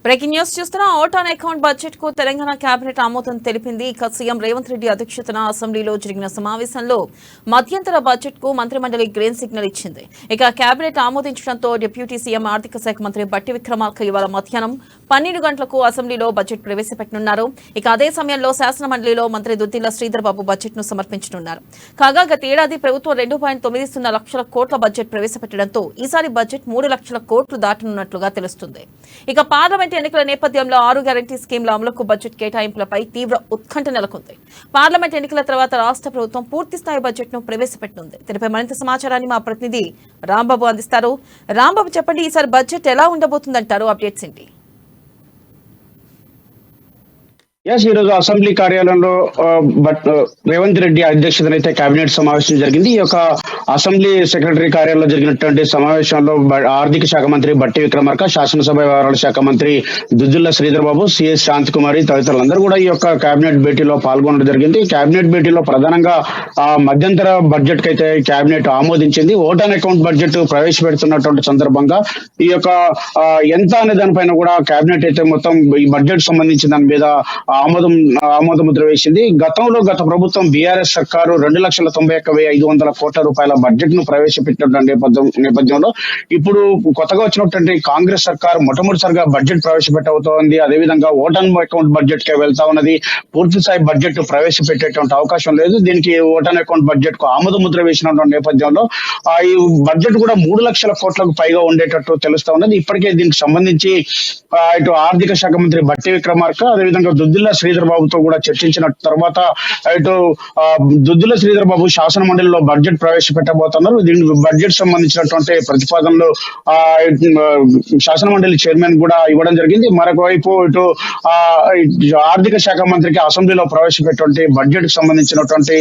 Breaking news చూస్తున్న vote on account budget కు Telangana cabinet ఆమోదం తెలిపింది. ఇక సీఎం రేవంత్ రెడ్డి అధ్యక్షతన అసెంబ్లీలో జరిగిన సమావేశంలో మధ్యంతర బడ్జెట్ కు మంత్రిమండలి గ్రీన్ సిగ్నల్ ఇచ్చింది. ఇక కేబినెట్ ఆమోదించడంతో డిప్యూటీ సీఎం ఆర్థిక శాఖ మంత్రి బట్టి విక్రమార్క ఇవాళ మధ్యాహ్నం 12 గంటలకు అసెంబ్లీలో బడ్జెట్ ప్రవేశపెట్టనున్నారు. ఇక అదే సమయంలో శాసనమండలిలో మంత్రి దుద్దిళ్ల శ్రీధర్ బాబు బడ్జెట్ ను సమర్పించనున్నారు. కాగా గత ఏడాది ప్రభుత్వం 2.90 లక్షల కోట్ల బడ్జెట్ ప్రవేశపెట్టడంతో ఈసారి బడ్జెట్ 3 లక్షల కోట్లు దాటనున్నట్లుగా తెలుస్తుంది. ఇక పార్లమెంట్ ఎన్నికల నేపథ్యంలో 6 గ్యారంటీ స్కీమ్ల అమలుకు బడ్జెట్ కేటాయింపులపై తీవ్ర ఉత్కంఠ నెలకొంది. పార్లమెంట్ ఎన్నికల తర్వాత రాష్ట్ర ప్రభుత్వం పూర్తిస్థాయి బడ్జెట్ ను ప్రవేశపెట్టనుంది. దీనిపై మరింత సమాచారాన్ని మా ప్రతినిధి రాంబాబు అందిస్తారు. రాంబాబు, చెప్పండి, ఈసారి బడ్జెట్ ఎలా ఉండబోతుందంటారు? అప్డేట్స్ ఏంటి? ఈ రోజు అసెంబ్లీ కార్యాలయంలో రేవంత్ రెడ్డి అధ్యక్షతన అయితే కేబినెట్ సమావేశం జరిగింది. ఈ యొక్క అసెంబ్లీ సెక్రటరీ కార్యాలయంలో జరిగినటువంటి సమావేశంలో ఆర్థిక శాఖ మంత్రి బట్టి విక్రమార్క, శాసనసభ వ్యవహారాల శాఖ మంత్రి దుద్దిళ్ల శ్రీధర్ బాబు, సిఎస్ శాంతికుమారి తదితరులందరూ కూడా ఈ యొక్క కేబినెట్ భేటీలో పాల్గొనడం జరిగింది. కేబినెట్ భేటీలో ప్రధానంగా మధ్యంతర బడ్జెట్ కి అయితే కేబినెట్ ఆమోదించింది. ఓట్ ఆన్ అకౌంట్ బడ్జెట్ ప్రవేశపెడుతున్నటువంటి సందర్భంగా ఈ యొక్క ఎంత అనే దానిపైన కూడా కేబినెట్ అయితే మొత్తం ఈ బడ్జెట్ సంబంధించిన దాని మీద ఆమోద ముద్ర వేసింది. గత ప్రభుత్వం బీఆర్ఎస్ సర్కారు 2,91,500 కోట్ల రూపాయల బడ్జెట్ ను ప్రవేశపెట్టిన నేపథ్యంలో ఇప్పుడు కొత్తగా వచ్చినటువంటి కాంగ్రెస్ సర్కారు మొట్టమొదటిసారిగా బడ్జెట్ ప్రవేశపెట్టవుతోంది. అదేవిధంగా ఓట్ ఆన్ అకౌంట్ బడ్జెట్ కే వెళ్తా ఉన్నది. పూర్తి స్థాయి బడ్జెట్ ప్రవేశపెట్టేటువంటి అవకాశం లేదు. దీనికి ఓట్ ఆన్ అకౌంట్ బడ్జెట్ కు ఆమోద ముద్ర వేసినటువంటి నేపథ్యంలో ఈ బడ్జెట్ కూడా 3 లక్షల కోట్లకు పైగా ఉండేటట్టు తెలుస్తా ఉన్నది. ఇప్పటికే దీనికి సంబంధించి ఇటు ఆర్థిక శాఖ మంత్రి బట్టి విక్రమార్క, అదేవిధంగా దుద్దిళ్ల శ్రీధర్ బాబుతో కూడా చర్చించిన తర్వాత ఇటు దుద్దిళ్ల శ్రీధర్ బాబు శాసన మండలిలో బడ్జెట్ ప్రవేశపెట్టబోతున్నారు. దీనికి బడ్జెట్ సంబంధించినటువంటి ప్రతిపాదనలు శాసన మండలి చైర్మన్ కూడా ఇవ్వడం జరిగింది. మరొక వైపు ఇటు ఆర్థిక శాఖ మంత్రికి అసెంబ్లీలో ప్రవేశపెట్టే బడ్జెట్ కి సంబంధించినటువంటి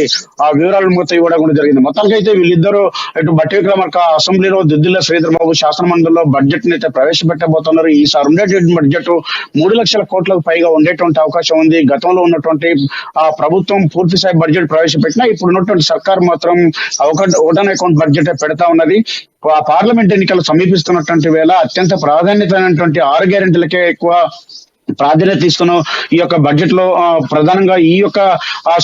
వివరాలు మొత్తం ఇవ్వడం కూడా జరిగింది. మొత్తానికి అయితే వీళ్ళిద్దరూ ఇటు బట్టి విక్రమార్క అసెంబ్లీలో, దుద్దిళ్ల శ్రీధర్ బాబు శాసన మండలిలో బడ్జెట్ ని అయితే ప్రవేశపెట్టబోతున్నారు. ఈసారి ఉండేటువంటి బడ్జెట్ 3 లక్షల కోట్లకు పైగా ఉండేటువంటి అవకాశం ఉంది. గతంలో ఉన్నటువంటి ప్రభుత్వం పూర్తి స్థాయి బడ్జెట్ ప్రవేశపెట్టినా ఇప్పుడు ఉన్నటువంటి సర్కార్ మాత్రం ఓట్ ఆన్ అకౌంట్ బడ్జెట్ పెడతా ఉన్నది. పార్లమెంట్ ఎన్నికలు సమీపిస్తున్నటువంటి వేళ అత్యంత ప్రాధాన్యతమైనటువంటి 6 గ్యారెంటీలకే ఎక్కువ ప్రాధాన్యత ఇస్తున్న ఈ యొక్క బడ్జెట్ లో ప్రధానంగా ఈ యొక్క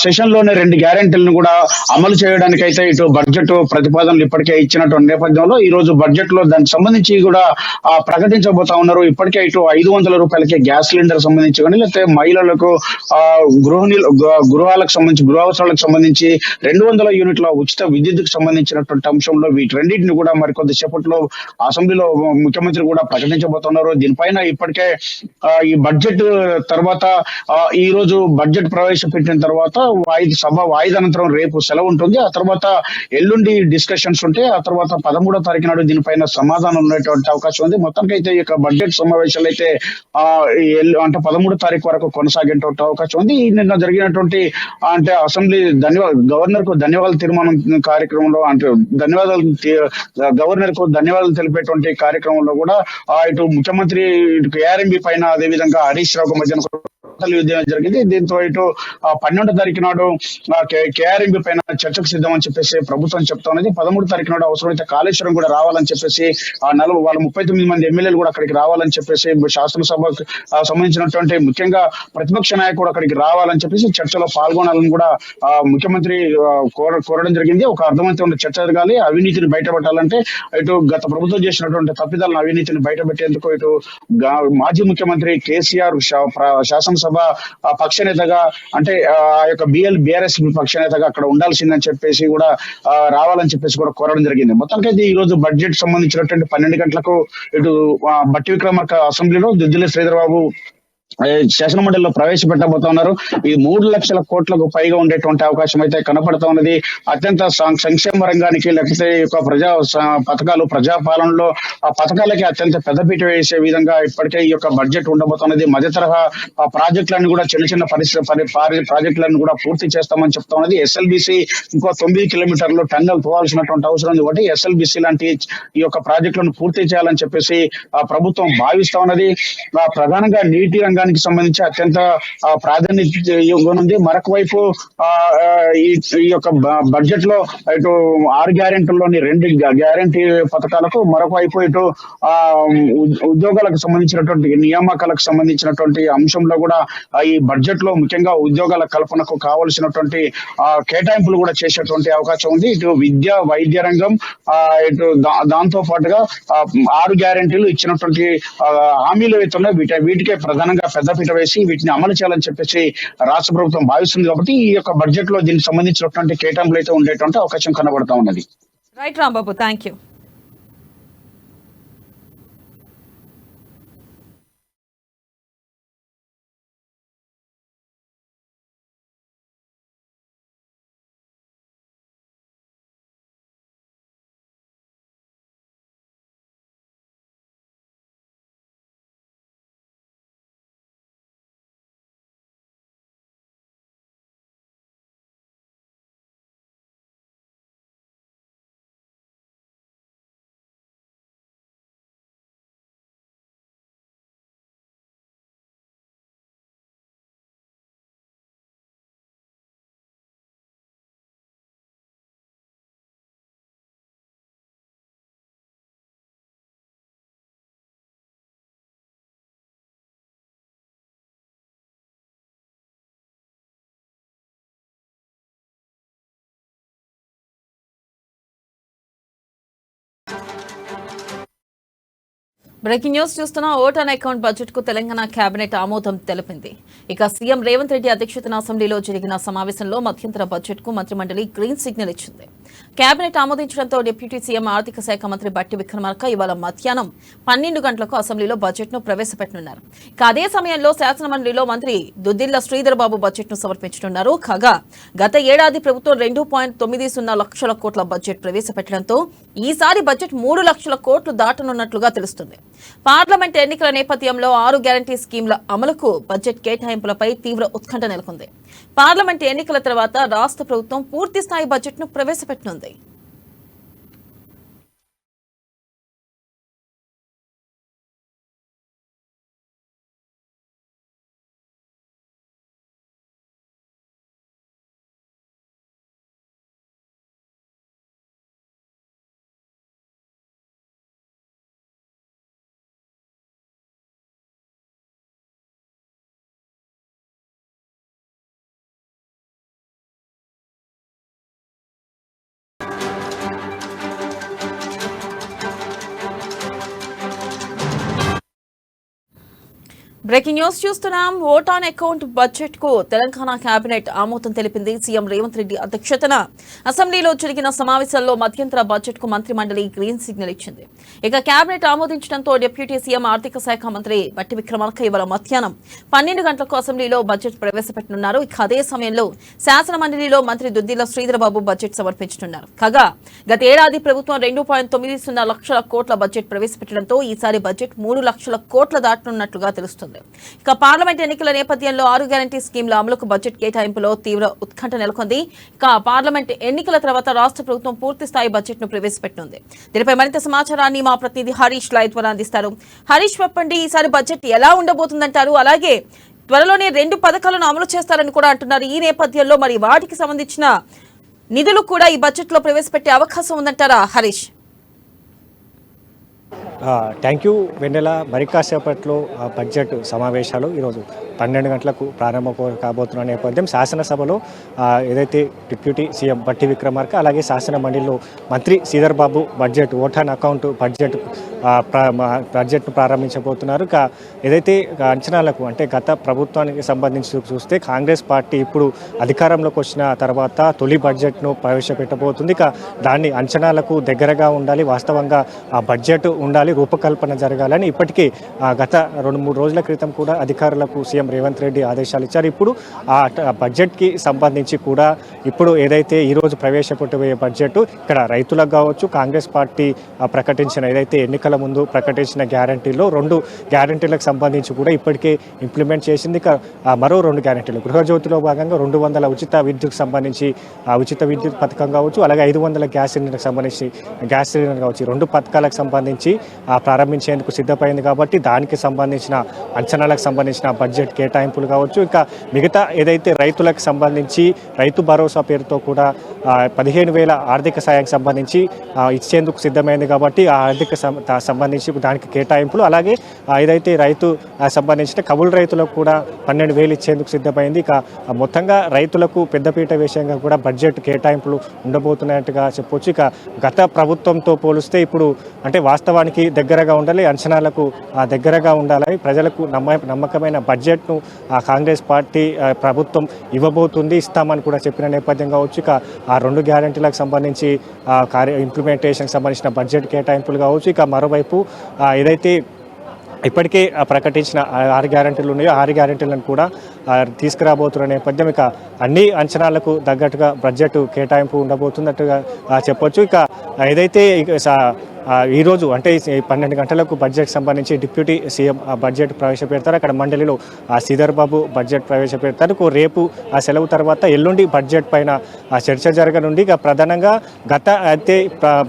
సెషన్ లోనే 2 గ్యారెంటీలను కూడా అమలు చేయడానికి అయితే ఇటు బడ్జెట్ ప్రతిపాదనలు ఇప్పటికే ఇచ్చినటువంటి నేపథ్యంలో ఈ రోజు బడ్జెట్ లో దానికి సంబంధించి కూడా ప్రకటించబోతా ఉన్నారు. ఇప్పటికే ఇటు 500 రూపాయలకే గ్యాస్ సిలిండర్ సంబంధించి కానీ, లేకపోతే మహిళలకు గృహాలకు సంబంధించి గృహావసరాలకు సంబంధించి 200 యూనిట్ల ఉచిత విద్యుత్కు సంబంధించినటువంటి అంశంలో వీటన్నిటిని కూడా మరికొద్దిసేపట్లో అసెంబ్లీలో ముఖ్యమంత్రి కూడా ప్రకటించబోతున్నారు. దీనిపైన ఇప్పటికే ఈ బడ్జెట్ తర్వాత ఈ రోజు బడ్జెట్ ప్రవేశపెట్టిన తర్వాత సభ వాయిదానంతరం రేపు సెలవు ఉంటుంది. ఆ తర్వాత ఎల్లుండి డిస్కషన్స్ ఉంటాయి. ఆ తర్వాత 13వ తారీఖు నాడు దీనిపైన సమాధానం ఉండేటువంటి అవకాశం ఉంది. మొత్తానికి అయితే ఈ యొక్క బడ్జెట్ సమావేశాలు అయితే అంటే 13వ తారీఖు వరకు కొనసాగేటువంటి అవకాశం ఉంది. నిన్న జరిగినటువంటి అంటే అసెంబ్లీ గవర్నర్ కు ధన్యవాదాలు తీర్మానం కార్యక్రమంలో అంటే గవర్నర్ కు ధన్యవాదాలు తెలిపేటువంటి కార్యక్రమంలో కూడా ఇటు ముఖ్యమంత్రి ఇటు కేఆర్ఎంబి పైన, అదేవిధంగా హరీష్ రావు మధ్యన జరిగింది. దీంతో ఇటు 12వ తారీఖు నాడు కేఆర్ఎంబి పైన చర్చకు సిద్ధం అని చెప్పేసి ప్రభుత్వం చెప్తా ఉన్నది. 13వ తారీఖు నాడు అవసరమైతే కాళేశ్వరం కూడా రావాలని చెప్పేసి వాళ్ళ 39 మంది ఎమ్మెల్యేలు కూడా అక్కడికి రావాలని చెప్పేసి శాసనసభకు సంబంధించినటువంటి ముఖ్యంగా ప్రతిపక్ష నాయకుడు అక్కడికి రావాలని చెప్పేసి చర్చలో పాల్గొనాలని కూడా ముఖ్యమంత్రి కోరడం జరిగింది. ఒక అర్థవంతమైన చర్చ జరగాలి. అవినీతిని బయటపెట్టాలంటే ఇటు గత ప్రభుత్వం చేసినటువంటి తప్పిదాలను అవినీతిని బయటపెట్టేందుకు ఇటు మాజీ ముఖ్యమంత్రి కేసీఆర్ శాసనసభ పక్ష నేతగా అంటే ఆ యొక్క బీఆర్ఎస్ పక్ష నేతగా అక్కడ ఉండాల్సిందని చెప్పేసి కూడా రావాలని చెప్పేసి కూడా కోరడం జరిగింది. మొత్తానికైతే ఈ రోజు బడ్జెట్ సంబంధించినటువంటి 12 గంటలకు ఇటు బట్టి విక్రమార్క అసెంబ్లీలో, దుద్దిళ్ల శ్రీధర్ బాబు శాసన మండలిలో ప్రవేశపెట్టబోతా ఉన్నారు. ఈ 3 లక్షల కోట్లకు పైగా ఉండేటువంటి అవకాశం అయితే కనపడతా ఉన్నది. అత్యంత సంక్షేమ రంగానికి, లేకపోతే ప్రజా పథకాలు, ప్రజాపాలనలో ఆ పథకాలకి అత్యంత పెద్దపీట వేసే విధంగా ఇప్పటికే ఈ యొక్క బడ్జెట్ ఉండబోతున్నది. మధ్య తరహా ప్రాజెక్టులను కూడా చిన్న ప్రాజెక్టులను కూడా పూర్తి చేస్తామని చెప్తా ఉన్నది. ఎస్ఎల్బిసి ఇంకో 9 కిలోమీటర్లు టన్నెల్ పోవాల్సినటువంటి అవసరం ఉంది. ఒకటి ఎస్ఎల్బిసి లాంటి ఈ యొక్క ప్రాజెక్టులను పూర్తి చేయాలని చెప్పేసి ప్రభుత్వం భావిస్తా ఉన్నది. ప్రధానంగా నీటి రంగానికి రాష్ట్రానికి సంబంధించి అత్యంత ప్రాధాన్యత ఉంది. మరొక వైపు ఈ యొక్క బడ్జెట్ లో ఇటు 6 గ్యారెంటీల్లోని 2 గ్యారెంటీ పథకాలకు, మరొక వైపు ఇటు ఉద్యోగాలకు సంబంధించినటువంటి నియామకాలకు సంబంధించినటువంటి అంశంలో కూడా ఈ బడ్జెట్ లో ముఖ్యంగా ఉద్యోగాల కల్పనకు కావలసినటువంటి కేటాయింపులు కూడా చేసేటువంటి అవకాశం ఉంది. ఇటు విద్య, వైద్య రంగం, ఇటు దాంతో పాటుగా 6 గ్యారెంటీలు ఇచ్చినటువంటి హామీలు ఏవైతే వీటికే ప్రధానంగా పెద్దపీట వేసి వీటిని అమలు చేయాలని చెప్పేసి రాష్ట్ర ప్రభుత్వం భావిస్తుంది. కాబట్టి ఈ యొక్క బడ్జెట్ లో దీనికి సంబంధించినటువంటి కేటాయింపులు అయితే ఉండేటువంటి అవకాశం కనబడతా ఉన్నది. Right Rambabu, thank you. Breaking news చూస్తున్న ఓట్ ఆన్ అకౌంట్ బడ్జెట్ కు తెలంగాణ కేబినెట్ ఆమోదం తెలిపింది. ఇక సీఎం రేవంత్ రెడ్డి అధ్యక్షతన అసెంబ్లీలో జరిగిన సమావేశంలో మధ్యంతర బడ్జెట్ కు మంత్రిమండలి గ్రీన్ సిగ్నల్ ఇచ్చింది. కేబినెట్ ఆమోదించడంతో డిప్యూటీ సీఎం ఆర్థిక శాఖ మంత్రి బట్టి విక్రమార్క ఇవాళ మధ్యాహ్నం 12 గంటలకు అసెంబ్లీలో బడ్జెట్ ను ప్రవేశపెట్టనున్నారు. ఇక అదే సమయంలో శాసనమండలిలో మంత్రి దుద్దిళ్ల శ్రీధర్ బాబు బడ్జెట్ ను సమర్పించనున్నారు. కాగా గత ఏడాది ప్రభుత్వం 2.90 లక్షల కోట్ల బడ్జెట్ ప్రవేశపెట్టడంతో ఈసారి బడ్జెట్ 3 లక్షల కోట్లు దాటనున్నట్లుగా తెలుస్తుంది. పార్లమెంట్ ఎన్నికల నేపథ్యంలో 6 గ్యారంటీ స్కీమ్ల అమలుకు బడ్జెట్ కేటాయింపులపై తీవ్ర ఉత్కంఠ నెలకొంది. పార్లమెంట్ ఎన్నికల తర్వాత రాష్ట్ర ప్రభుత్వం పూర్తి స్థాయి బడ్జెట్ ను ప్రవేశపెట్టనుంది. బ్రేకింగ్ న్యూస్ చూస్తున్నాం. ఓట్ ఆన్ అకౌంట్ బడ్జెట్ కు తెలంగాణ కేబినెట్ ఆమోదం తెలిపింది. సీఎం రేవంత్ రెడ్డి అధ్యక్షతన అసెంబ్లీలో జరిగిన సమావేశంలో మధ్యంతర బడ్జెట్ కు మంత్రి మండలి గ్రీన్ సిగ్నల్ ఇచ్చింది. ఇక కేబినెట్ ఆమోదించడంతో డిప్యూటీ సీఎం ఆర్థిక శాఖ మంత్రి బట్టి విక్రమార్క ఇవాళ మధ్యాహ్నం 12 గంటలకు అసెంబ్లీలో బడ్జెట్ ప్రవేశపెట్టనున్నారు. ఇక అదే సమయంలో శాసన మండలిలో మంత్రి దుద్దిళ్ల శ్రీధర్ బాబు బడ్జెట్ సమర్పించనున్నారు. కాగా గత ఏడాది ప్రభుత్వం 2.90 లక్షల కోట్ల బడ్జెట్ ప్రవేశపెట్టడంతో ఈసారి బడ్జెట్ 3 లక్షల కోట్ల దాటనున్నట్లుగా తెలుస్తుంది. ఇక పార్లమెంట్ ఎన్నికల నేపథ్యంలో 6 గ్యారంటీ స్కీమ్ల అమలుకు బడ్జెట్ కేటాయింపులో తీవ్ర ఉత్కంఠ నెలకొంది. ఇక పార్లమెంట్ ఎన్నికల తర్వాత రాష్ట్ర ప్రభుత్వం పూర్తి స్థాయి బడ్జెట్ ను ప్రవేశపెట్టనుంది. దీనిపై మరింత సమాచారాన్ని మా ప్రతినిధి హరీష్ లైవ్ ద్వారా అందిస్తారు. హరీష్, చెప్పండి, ఈసారి బడ్జెట్ ఎలా ఉండబోతుందంటారు? అలాగే త్వరలోనే 2 పథకాలను అమలు చేస్తారని కూడా అంటున్నారు. ఈ నేపథ్యంలో మరి వాటికి సంబంధించిన నిధులు కూడా ఈ బడ్జెట్ లో ప్రవేశపెట్టే అవకాశం ఉందంటారా హరీష్? థ్యాంక్ యూ వెన్నెల. మరి కాసేపట్లో బడ్జెట్ సమావేశాలు ఈరోజు 12 గంటలకు ప్రారంభం కాబోతున్న నేపథ్యం శాసనసభలో ఏదైతే డిప్యూటీ సీఎం బట్టి విక్రమార్క అలాగే శాసన మండలిలో మంత్రి Sridhar Babu budget vote on account బడ్జెట్ను ప్రారంభించబోతున్నారు. ఏదైతే అంచనాలకు అంటే గత ప్రభుత్వానికి సంబంధించి చూస్తే కాంగ్రెస్ పార్టీ ఇప్పుడు అధికారంలోకి వచ్చిన తర్వాత తొలి బడ్జెట్ను ప్రవేశపెట్టబోతుంది. దాన్ని అంచనాలకు దగ్గరగా ఉండాలి, వాస్తవంగా ఆ బడ్జెట్ ఉండాలి, రూపకల్పన జరగాలని ఇప్పటికీ గత 2-3 రోజుల క్రితం కూడా అధికారులకు సీఎం రేవంత్ రెడ్డి ఆదేశాలు ఇచ్చారు. ఇప్పుడు ఆ బడ్జెట్కి సంబంధించి కూడా ఇప్పుడు ఏదైతే ఈరోజు ప్రవేశపెట్టబోయే బడ్జెట్ ఇక్కడ రైతులకు కావచ్చు, కాంగ్రెస్ పార్టీ ప్రకటించిన ఏదైతే ఎన్నికల ఎన్నికల ముందు ప్రకటించిన గ్యారంటీలో 2 గ్యారంటీలకు సంబంధించి కూడా ఇప్పటికే ఇంప్లిమెంట్ చేసింది. ఇక మరో 2 గ్యారంటీలు గృహజ్యోతిలో భాగంగా 200 ఉచిత విద్యుత్కు సంబంధించి ఉచిత విద్యుత్ పథకం కావచ్చు, అలాగే 500 గ్యాస్ సిలిండర్కి సంబంధించి గ్యాస్ సిలిండర్ కావచ్చు, 2 పథకాలకు సంబంధించి ప్రారంభించేందుకు సిద్ధమైంది. కాబట్టి దానికి సంబంధించిన అంచనాలకు సంబంధించిన బడ్జెట్ కేటాయింపులు కావచ్చు, ఇంకా మిగతా ఏదైతే రైతులకు సంబంధించి రైతు భరోసా పేరుతో కూడా 15,000 ఆర్థిక సాయానికి సంబంధించి ఇచ్చేందుకు సిద్ధమైంది. కాబట్టి ఆ ఆర్థిక సంబంధించి దానికి కేటాయింపులు, అలాగే ఏదైతే రైతు సంబంధించిన కౌలు రైతులకు కూడా 12,000 ఇచ్చేందుకు సిద్ధమైంది. ఇక మొత్తంగా రైతులకు పెద్దపీట విషయంగా కూడా బడ్జెట్ కేటాయింపులు ఉండబోతున్నట్టుగా చెప్పొచ్చు. ఇక గత ప్రభుత్వంతో పోలిస్తే ఇప్పుడు అంటే వాస్తవానికి దగ్గరగా ఉండాలి, అంచనాలకు దగ్గరగా ఉండాలని ప్రజలకు నమ్మకమైన బడ్జెట్ను కాంగ్రెస్ పార్టీ ప్రభుత్వం ఇవ్వబోతుంది, ఇస్తామని కూడా చెప్పిన నేపథ్యం కావచ్చు. ఇక ఆ 2 గ్యారంటీలకు సంబంధించి ఇంప్లిమెంటేషన్కి సంబంధించిన బడ్జెట్ కేటాయింపులు కావచ్చు. ఇక మరోవైపు ఏదైతే ఇప్పటికే ప్రకటించిన 6 గ్యారంటీలు ఉన్నాయో 6 గ్యారంటీలను కూడా తీసుకురాబోతున్న నేపథ్యం ఇక అన్ని అంచనాలకు తగ్గట్టుగా బడ్జెట్ కేటాయింపు ఉండబోతున్నట్టుగా చెప్పొచ్చు. ఇక ఏదైతే ఈరోజు అంటే 12 గంటలకు బడ్జెట్ సంబంధించి డిప్యూటీ సీఎం బడ్జెట్ ప్రవేశపెడతారు. అక్కడ మండలిలో శ్రీధర్ బాబు బడ్జెట్ ప్రవేశపెడతారు. రేపు సెలవు తర్వాత ఎల్లుండి బడ్జెట్ పైన చర్చ జరగనుండి. ఇక ప్రధానంగా గత అయితే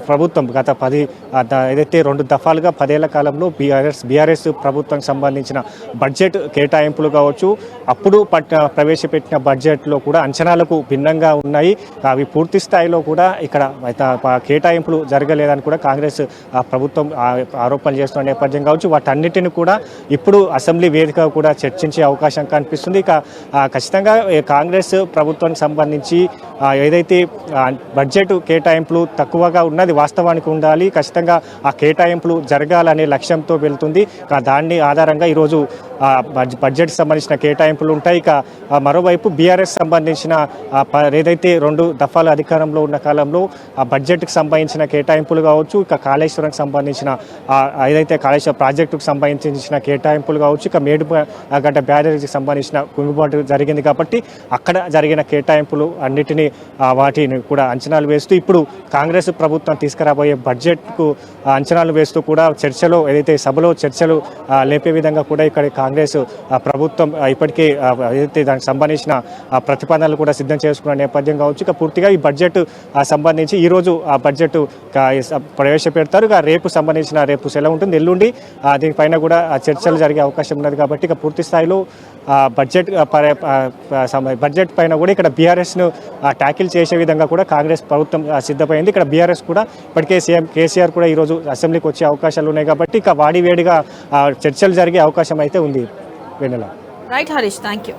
ప్రభుత్వం గత 10 ఏదైతే 2 దఫాలుగా 10 ఏళ్ల కాలంలో బీఆర్ఎస్ ప్రభుత్వానికి సంబంధించిన బడ్జెట్ కేటాయింపులు కావచ్చు, అప్పుడు ప్రవేశపెట్టిన బడ్జెట్లో కూడా అంచనాలకు భిన్నంగా ఉన్నాయి. అవి పూర్తి స్థాయిలో కూడా ఇక్కడ కేటాయింపులు జరగలేదని కూడా కాంగ్రెస్ ప్రభుత్వం ఆరోపణలు చేస్తున్న నేపథ్యం కావచ్చు. వాటన్నిటిని కూడా ఇప్పుడు అసెంబ్లీ వేదిక కూడా చర్చించే అవకాశం కనిపిస్తుంది. ఇక ఖచ్చితంగా కాంగ్రెస్ ప్రభుత్వానికి సంబంధించి ఏదైతే బడ్జెట్ కేటాయింపులు తక్కువగా ఉన్నది వాస్తవానికి ఉండాలి, ఖచ్చితంగా ఆ కేటాయింపులు జరగాలనే లక్ష్యంతో వెళ్తుంది. దాన్ని ఆధారంగా ఈరోజు బడ్జెట్ సంబంధించిన కేటాయింపులు ఉంటాయి. ఇక మరోవైపు బీఆర్ఎస్ సంబంధించిన ఏదైతే 2 దఫాల అధికారంలో ఉన్న కాలంలో ఆ బడ్జెట్కి సంబంధించిన కేటాయింపులు కావచ్చు, ఇక కాళేశ్వరంకి సంబంధించిన ఏదైతే కాళేశ్వరం ప్రాజెక్టుకు సంబంధించిన కేటాయింపులు కావచ్చు, ఇక మేడిగడ్డ బ్యారేజీకి సంబంధించిన కుంగుబాటు జరిగింది. కాబట్టి అక్కడ జరిగిన కేటాయింపులు అన్నిటినీ వాటిని కూడా అంచనాలు వేస్తూ ఇప్పుడు కాంగ్రెస్ ప్రభుత్వం తీసుకురాబోయే బడ్జెట్కు అంచనాలు వేస్తూ కూడా చర్చలో ఏదైతే సభలో చర్చలు లేపే విధంగా కూడా ఇక్కడ కాంగ్రెస్ ప్రభుత్వం ఇప్పటికే ఏదైతే దానికి సంబంధించిన ప్రతిపాదనలు కూడా సిద్ధం చేసుకున్న నేపథ్యం కావచ్చు. ఇక పూర్తిగా ఈ బడ్జెట్ సంబంధించి ఈరోజు ఆ బడ్జెట్ ప్రవేశపెడతారు. ఇక రేపు సెలవు ఉంటుంది, ఎల్లుండి దీనిపైన కూడా చర్చలు జరిగే అవకాశం ఉన్నది. కాబట్టి ఇక పూర్తి స్థాయిలో బడ్జెట్ పైన కూడా ఇక్కడ బీఆర్ఎస్ను ట్యాకిల్ చేసే విధంగా కూడా కాంగ్రెస్ ప్రభుత్వం సిద్ధమైంది. ఇక్కడ బీఆర్ఎస్ కూడా ఇప్పటికే సీఎం కేసీఆర్ కూడా ఈరోజు అసెంబ్లీకి వచ్చే అవకాశాలు ఉన్నాయి. కాబట్టి ఇక వాడివేడిగా చర్చలు జరిగే అవకాశం అయితే ఉంది. Vennela. Right Harish, thank you.